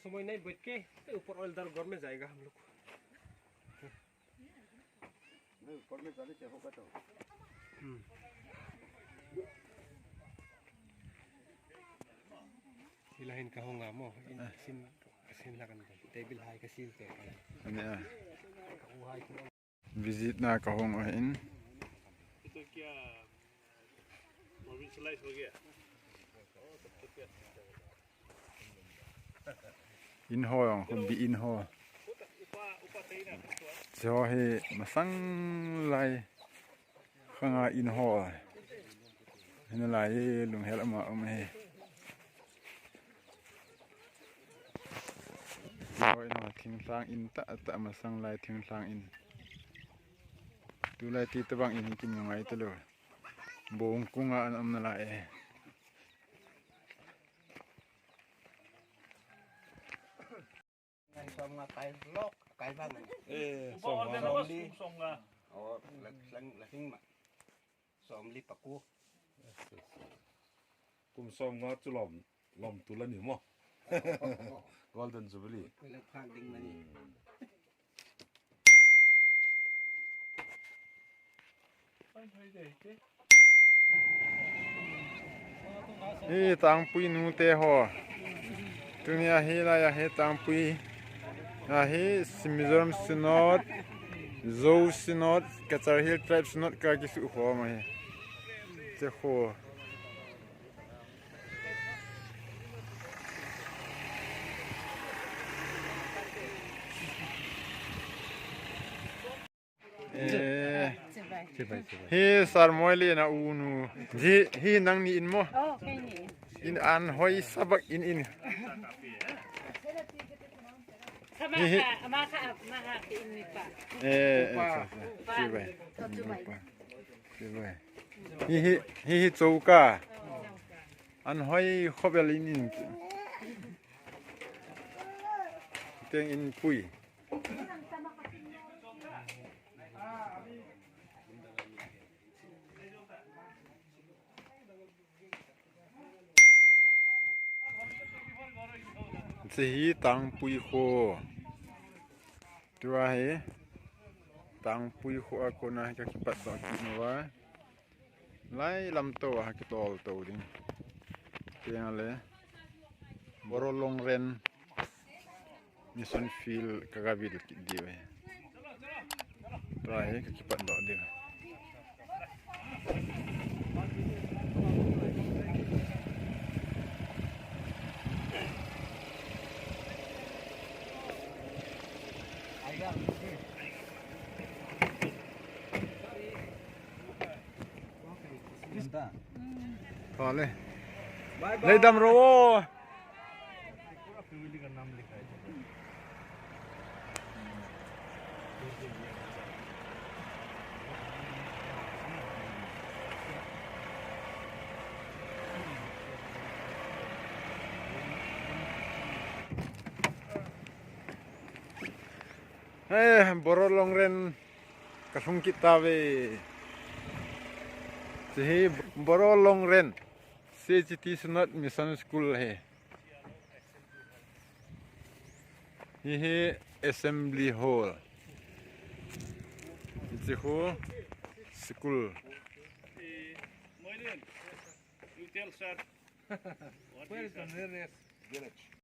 समय नहीं बैठ के ऊपर ऑयलदार घर में जाएगा हम लोग। ऊपर में जाने क्या होगा तो Hilahin ka honga mo, sin lakan ko. Table high kasi ito. Ano visit na kahong ahin. Ito kya provincialize हो गया. Inho yung kumbi inho. So he masang lai khanga inho. Hinalai lung hel ama he. Oi no thing sang in ta masang lai thing sang in. Tu lai ti tabang in kin ngai tu lo. Bong kunga an am na lai. Som nga kay lok kay bang som nga oh lasing ma som li paku kum som nga chu lom tu la ni mo golden jubilee le phang ding mani tang pui nu te ho tunia hi la ya he tang pui hi Mizoram Synod Zou Synod Kachar Hill Tribe Synod ka ki su ho ma he che ho hi sarmoili na unu hi nang ni in mo in an hoi sabak in hi chouka an hoi khobel in teng in pui hi tang pui kho tua he tang pui kho ko na ka ki pat ba ki no wa lai lam to ha ki tol to ding tiang le boro long ren mission field kagabil ki diwe tua he ka ki pat ba de Vale. Lấy đâm rô. Boro longren kasung kita ve. Jadi boro longren. CGT Synod Mission School है ये Assembly Hall ये हो School You tell sir where is the nearest village?